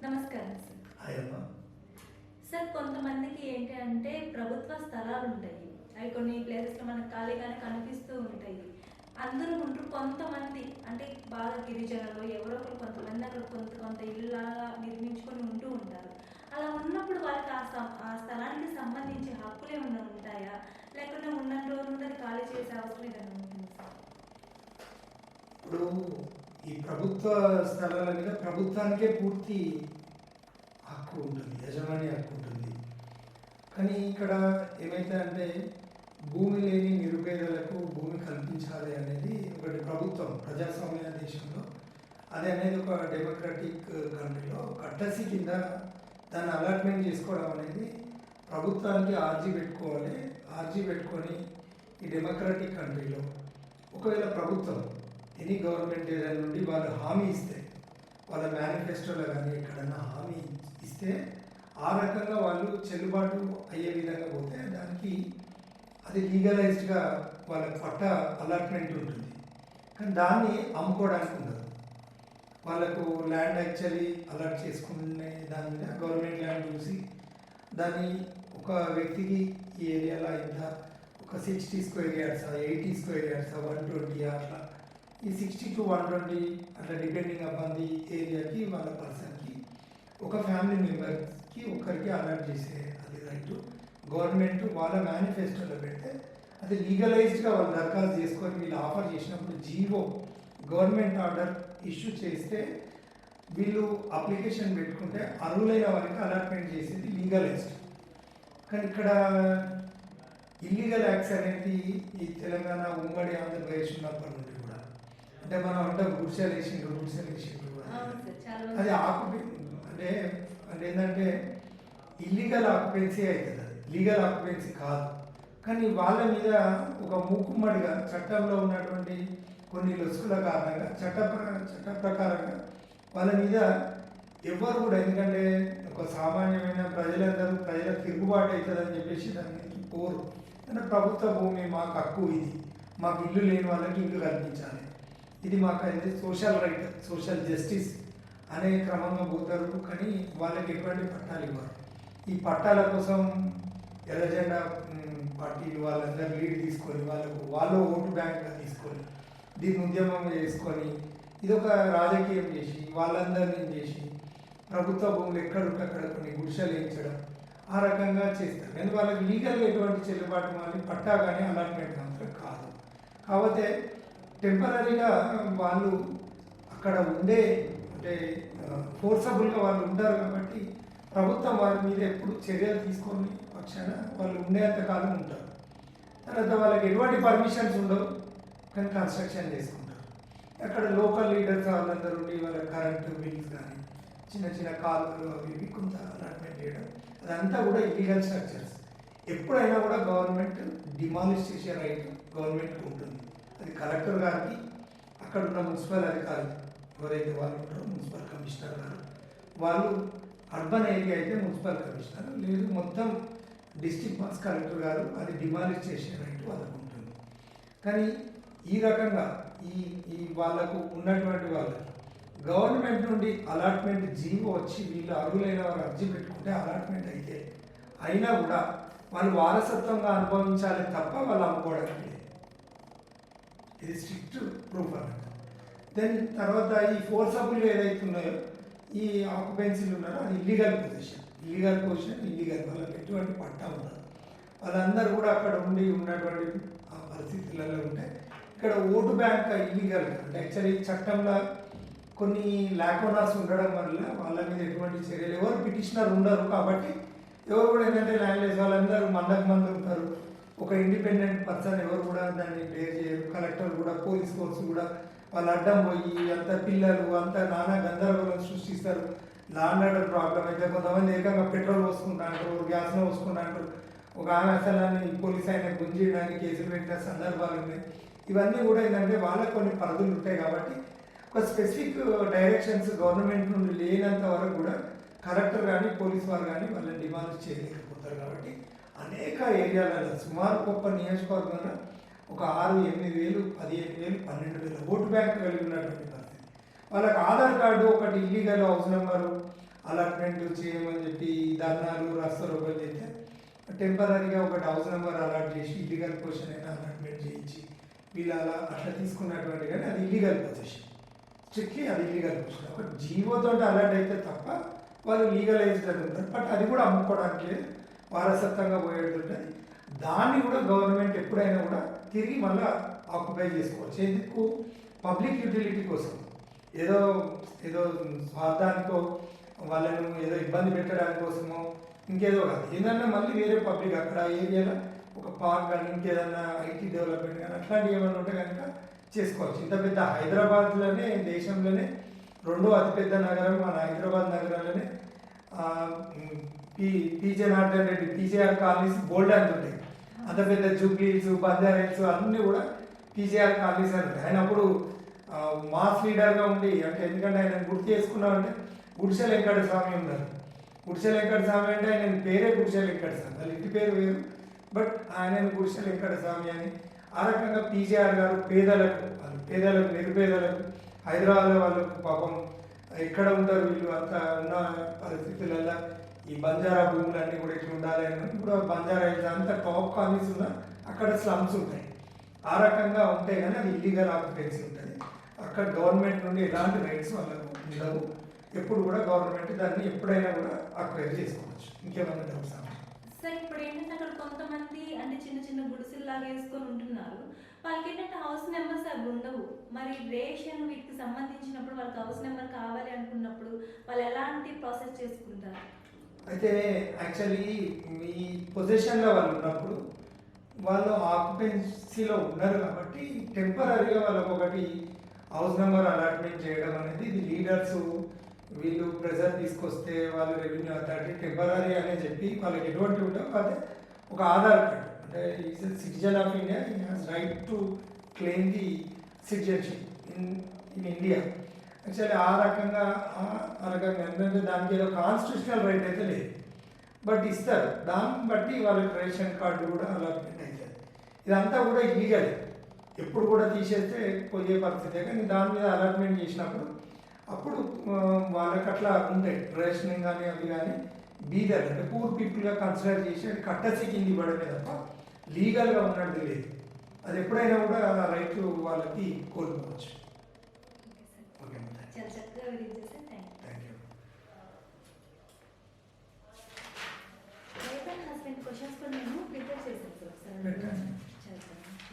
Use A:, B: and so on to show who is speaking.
A: నమస్కారం sir.
B: అయ్యమ్మ.
A: Sir కొంతమందికి ఏంటి అంటే ప్రభుత్వ స్థలాలు ఉంటాయి. అవి కొన్ని ప్లేసెస్‌లో మనకు ఖాళీగానే కనిపిస్తూ ఉంటాయి. అందరూ ఉంటారు. కొంతమంది అంటే బాగా గిరిజనులు ఎవరో ఒకరు కొంతమంది అక్కడ కొంత కొంత ఇల్లులాగా నిర్మించుకొని ఉంటూ ఉంటారు. అలా ఉన్నప్పుడు వాళ్ళకి ఆ స్థలానికి సంబంధించి హక్కులేమన్నా ఉంటాయా? లేకుంటే ఉన్నన్ని రోజులు అది ఖాళీ చేసే అవసరం ఏదైనా ఉంటుందా సార్?
B: ఇప్పుడు ఈ ప్రభుత్వ స్థలాల మీద ప్రభుత్వానికే పూర్తి హక్కు ఉంటుంది, యజమాని హక్కు ఉంటుంది. కానీ ఇక్కడ ఏమైతే అంటే భూమి లేని నిరుపేదలకు భూమి కల్పించాలి అనేది ఒకటి ప్రభుత్వం ప్రజాస్వామ్య దేశంలో అది అనేది ఒక డెమోక్రటిక్ కంట్రీలో కట్టసి కింద దాన్ని అలాట్మెంట్ చేసుకోవడం అనేది ప్రభుత్వానికి ఆర్జీ పెట్టుకోవాలి. ఆర్జీ పెట్టుకొని ఈ డెమోక్రటిక్ కంట్రీలో ఒకవేళ ప్రభుత్వం ఎనీ గవర్నమెంట్ ఏరియా నుండి వాళ్ళు హామీ ఇస్తే వాళ్ళ మేనిఫెస్టోలో కానీ ఎక్కడన్నా హామీ ఇస్తే ఆ రకంగా వాళ్ళు చెల్లుబాటు అయ్యే విధంగా పోతే దానికి అది లీగలైజ్డ్గా వాళ్ళ పట్ట అలాట్మెంట్ ఉంటుంది. కానీ దాన్ని అమ్ముకోవడానికి ఉండదు. వాళ్ళకు ల్యాండ్ యాక్చువల్లీ అలాట్ చేసుకునే దాని మీద గవర్నమెంట్ ల్యాండ్ చూసి దాన్ని ఒక వ్యక్తికి ఈ ఏరియాలో ఇంత ఒక 60 స్క్వేర్ యార్డ్సా 80 స్క్వేర్ యార్డ్సా 120 అట్లా ఈ 60 to 120 అట్లా డిపెండింగ్ అపాన్ ది ఏరియాకి వాళ్ళ పర్సన్కి ఒక ఫ్యామిలీ మెంబర్కి ఒకరికి అలాట్ చేసే అది రైట్ గవర్నమెంట్ వాళ్ళ మేనిఫెస్టోలో పెడితే అది లీగలైజ్డ్గా వాళ్ళు దరఖాస్తు చేసుకొని వీళ్ళు ఆఫర్ చేసినప్పుడు జీవో గవర్నమెంట్ ఆర్డర్ ఇష్యూ చేస్తే వీళ్ళు అప్లికేషన్ పెట్టుకుంటే అర్హులైన వారికి అలాట్మెంట్ చేసేది లీగలైజ్డ్. కానీ ఇక్కడ ఇల్లీగల్ యాక్ట్స్ అనేది ఈ తెలంగాణ ఉమ్మడి ఆంధ్రప్రదేశ్ ఉన్నప్పటి నుండి కూడా అంటే మనం అంటే గుడిసెలు వేసిండ్రు అది అంటే అంటే ఏంటంటే ఇల్లీగల్ ఆక్యుపెన్సీ అవుతుంది, అది లీగల్ ఆక్యుపెన్సీ కాదు. కానీ వాళ్ళ మీద ఒక మూకుమ్మడిగా చట్టంలో ఉన్నటువంటి కొన్ని లొసుకుల కారణంగా చట్ట ప్రకారంగా వాళ్ళ మీద ఎవరు కూడా ఎందుకంటే ఒక సామాన్యమైన ప్రజలకు తిరుగుబాటు అవుతుందని చెప్పేసి దానికి పోరు. అంటే ప్రభుత్వ భూమి మాకు హక్కు, ఇది మాకు ఇల్లు లేని వాళ్ళకి ఇల్లు కల్పించాలి, ఇది మాకు అయితే సోషల్ రైట్ సోషల్ జస్టిస్ అనే క్రమంగా పోతారు. కానీ వాళ్ళకి ఎటువంటి పట్టాలు ఇవ్వరు. ఈ పట్టాల కోసం ఎర్రజెండా పార్టీలు వాళ్ళందరూ లీడ్ తీసుకొని వాళ్ళు ఓటు బ్యాంక్గా తీసుకొని దీన్ని ఉద్యమం చేసుకొని ఇదొక రాజకీయం చేసి వాళ్ళందరినీ చేసి ప్రభుత్వ భూములు ఎక్కడుంటే అక్కడ కొన్ని గుడిసెలు వేయించడం ఆ రకంగా చేస్తారు. కానీ వాళ్ళకి లీగల్గా ఎటువంటి చెల్లుబాటు మళ్ళీ పట్టా కానీ అలాట్మెంట్ మాత్రం కాదు. కాకపోతే టెంపరీగా వాళ్ళు అక్కడ ఉండే అంటే ఫోర్సబుల్గా వాళ్ళు ఉంటారు కాబట్టి ప్రభుత్వం వారి మీద ఎప్పుడు చర్యలు తీసుకొని పక్షాన వాళ్ళు ఉండేంత కాలం ఉంటారు. తర్వాత వాళ్ళకి ఎటువంటి పర్మిషన్స్ ఉండవు, కానీ కన్స్ట్రక్షన్ చేసుకుంటారు. అక్కడ లోకల్ లీడర్స్ వాళ్ళందరూ ఉండి వాళ్ళ కరెంటు బిల్స్ కానీ చిన్న చిన్న కాలువలు అవి కొంత అలాట్మెంట్ చేయడం అదంతా కూడా ఇల్లీగల్ స్ట్రక్చర్స్. ఎప్పుడైనా కూడా గవర్నమెంట్ డిమాలిష్ చేసే రైట్ గవర్నమెంట్కి ఉంటుంది. అది కలెక్టర్ గారికి అక్కడ ఉన్న మున్సిపల్ అధికారులు ఎవరైతే వాళ్ళు ఉంటారో మున్సిపల్ కమిషనర్ గారు, వాళ్ళు అర్బన్ ఏరియా అయితే మున్సిపల్ కమిషనర్, లేదు మొత్తం డిస్ట్రిక్ట్ మాస్ కలెక్టర్ గారు అది డిమాలిష్ చేసే రైట్ వాళ్ళకు ఉంటుంది. కానీ ఈ రకంగా ఈ వాళ్ళకు ఉన్నటువంటి వాళ్ళకి గవర్నమెంట్ నుండి అలాట్మెంట్ జీవో వచ్చి వీళ్ళు అర్హులైన వారు అర్జీ పెట్టుకుంటే అలాట్మెంట్ అయితే అయినా కూడా వాళ్ళు వారసత్వంగా అనుభవించాలి తప్ప వాళ్ళు అమ్ముకోవడానికి లేదు. ఇది స్ట్రిక్ట్ ప్రూఫ్ అన్నట్టు. దెన్ తర్వాత ఈ ఫోర్సబుల్ ఏదైతే ఉన్నాయో ఈ ఆక్యుపెన్సీలు ఉన్నారో అది ఇల్లీగల్ పొజిషన్ ఇల్లీగల్ వాళ్ళకి ఎటువంటి పట్టా ఉండదు. వాళ్ళందరూ కూడా అక్కడ ఉండి ఉన్నటువంటి పరిస్థితులలో ఉంటే ఇక్కడ ఓటు బ్యాంక్ ఇల్లీగల్ అంటే యాక్చువల్లీ చట్టంలో కొన్ని లాకోనాస్ ఉండడం వల్ల వాళ్ళ మీద ఎటువంటి చర్యలు ఎవరు పిటిషనర్ ఉండరు. కాబట్టి ఎవరు కూడా ఏంటంటే ల్యాండ్లెస్ వాళ్ళందరూ మంది ఉంటారు. ఒక ఇండిపెండెంట్ పర్సన్ ఎవరు కూడా దాన్ని డేర్ చేయరు. కలెక్టర్ కూడా పోలీస్ ఫోర్స్ కూడా వాళ్ళు అడ్డం పోయి అంత పిల్లలు అంత నానా గందరగోళం సృష్టిస్తారు. ల్యాండ్ ఆర్డర్ ప్రాబ్లం అయితే కొంతమంది ఏకంగా పెట్రోల్ పోసుకుంటా అంటారు, గ్యాస్లో పోసుకుంటా అంటారు. ఒక ఆమె అసలు పోలీస్ ఆయన గుంజేయడానికి కేసులు పెట్టిన సందర్భాలు ఉన్నాయి. ఇవన్నీ కూడా ఏంటంటే వాళ్ళకి కొన్ని పరిధులు ఉంటాయి. కాబట్టి ఒక స్పెసిఫిక్ డైరెక్షన్స్ గవర్నమెంట్ నుండి లేనంత వరకు కూడా కలెక్టర్ కానీ పోలీస్ వారు కానీ వాళ్ళని డిమాండ్ చేయలేకపోతారు. కాబట్టి అనేక ఏరియాలలో సుమారు గొప్ప నియోజకవర్గంలో ఒక 6,000, 8,000, 15,000, 12,000 ఓటు బ్యాంక్ కలిగి ఉన్నటువంటి పరిస్థితి. వాళ్ళకి ఆధార్ కార్డు ఒకటి ఇల్లీగల్ హౌస్ నెంబరు అలా అలాట్మెంట్ చేయమని చెప్పి ధర్నాలు రాస్తారోకలు చేస్తే టెంపరీగా ఒకటి హౌస్ నెంబర్ అలాట్ చేసి ఇల్లీగల్ పొజిషన్ అయినా అలాట్మెంట్ చేయించి వీళ్ళు అట్లా తీసుకున్నటువంటి కానీ అది ఇల్లీగల్ పొజిషన్. స్ట్రిక్ట్లీ అది ఇల్లీగల్ పొజిషన్. ఒక జీవోతో అలర్ట్ అయితే తప్ప వాళ్ళు లీగలైజ్డ్ అని ఉంటారు. బట్ అది కూడా అమ్ముకోవడానికి వారసత్వంగా పోయేది ఉంటుంది. దాన్ని కూడా గవర్నమెంట్ ఎప్పుడైనా కూడా తిరిగి మళ్ళీ ఆక్యుపై చేసుకోవచ్చు. ఎందుకు? పబ్లిక్ యూటిలిటీ కోసం. ఏదో ఏదో స్వార్థానికో వాళ్ళను ఏదో ఇబ్బంది పెట్టడానికి కోసమో ఇంకేదో కాదు. ఏంటన్నా మళ్ళీ వేరే పబ్లిక్ అక్కడ ఏరియాలో ఒక పార్క్ కానీ ఇంకేదన్నా ఐటీ డెవలప్మెంట్ కానీ అట్లాంటివి ఏమైనా ఉంటే కనుక చేసుకోవచ్చు. ఇంత పెద్ద హైదరాబాద్లోనే దేశంలోనే రెండో అతిపెద్ద నగరం మన హైదరాబాద్ నగరంలోనే PJ Narayana Reddy PJR colonies బోల్డ్ అని ఉంటాయి. అంత పెద్ద జూబ్లీస్ బంజారా హిల్స్ అన్నీ కూడా పీజేఆర్ కాలనీస్ అని ఉంటాయి. ఆయన అప్పుడు మాస్ లీడర్గా ఉండి అంటే ఎందుకంటే ఆయన గుర్తు చేసుకున్నామంటే గుడిసె వెంకట స్వామి ఉన్నారు. గుడిసె వెంకట స్వామి అంటే ఆయన పేరే గుడిసె వెంకట స్వామి, వాళ్ళ ఇంటి పేరు వేరు, బట్ ఆయన గుడిసె వెంకట స్వామి అని. ఆ రకంగా పీజేఆర్ గారు పేదలకు నిరుపేదలకు హైదరాబాద్లో వాళ్ళకు పాపం ఎక్కడ ఉంటారు వీళ్ళు అంతా ఉన్న పరిస్థితులలో ఈ బంజారా భూములన్నీ కూడా ఇట్లా ఉండాలి అని. ఇప్పుడు బంజారా హిల్స్ అంతా టాప్ కాలనీస్ ఉన్నా అక్కడ స్లమ్స్ ఉంటాయి. ఆ రకంగా ఉంటే కానీ అది ఇల్లీగల్ ఆక్యుపెన్సీ ఉంటుంది. అక్కడ గవర్నమెంట్ నుండి ఎలాంటి రైట్స్ వాళ్ళకు ఉండవు. ఎప్పుడు కూడా గవర్నమెంట్ దాన్ని ఎప్పుడైనా కూడా అక్వైర్ చేసుకోవచ్చు. ఇంకేమైనా డౌట్స్?
A: సార్ ఇప్పుడు ఏంటంటే అక్కడ కొంతమంది అంటే చిన్న చిన్న గుడిసెల్లాగా వేసుకొని ఉంటున్నారు. వాళ్ళకి ఏంటంటే హౌస్ నెంబర్స్ అవి ఉండవు. మరి రేషన్ వీటికి సంబంధించినప్పుడు వాళ్ళకి హౌస్ నెంబర్ కావాలి అనుకున్నప్పుడు వాళ్ళు ఎలాంటి ప్రాసెస్ చేసుకుంటారు?
B: అయితే యాక్చువల్లీ మీ పొజిషన్లో వాళ్ళు ఉన్నప్పుడు వాళ్ళు ఆక్యుపెన్సీలో ఉన్నారు కాబట్టి టెంపరీగా వాళ్ళకు ఒకటి హౌస్ నెంబర్ అలాట్మెంట్ చేయడం అనేది ఇది లీడర్స్ వీళ్ళు ప్రెజర్ తీసుకొస్తే వాళ్ళు రెవెన్యూ అథారిటీ టెంపరీ అనే చెప్పి వాళ్ళకి ఎటువంటి ఉండవు. అదే ఒక ఆధార్ కార్డు అంటే is citizen of India, he has right to claim the citizenship in India. Actually ఆ రకంగా ఏంటంటే దానికి ఏదో కాన్స్టిట్యూషనల్ రైట్ అయితే లేదు, బట్ ఇస్తారు. దాన్ని బట్టి వాళ్ళకి రేషన్ కార్డు కూడా అలాట్మెంట్ అవుతుంది. ఇదంతా కూడా ఇల్లీగల్, ఎప్పుడు కూడా తీసేస్తే పోయే పరిస్థితే. కానీ దాని మీద అలాట్మెంట్ చేసినప్పుడు అప్పుడు వాళ్ళకి అట్లా ఉంటాయి రేషనింగ్ కానీ అవి కానీ బీదర్ అంటే పూర్ పీపుల్గా కన్సిడర్ చేసి అది కట్టసి కింద ఇవ్వడమే తప్ప లీగల్గా ఉన్నది లేదు. అది ఎప్పుడైనా కూడా ఆ రైట్ వాళ్ళకి కోల్పోవచ్చు. ఓకే,
A: చాలా చక్కగా వివరించారు.
B: Thank you.
A: హస్బెండ్ క్వశ్చన్స్ కూడా నేను ప్రిపేర్ చేశాను సార్.
B: పెట్టండి.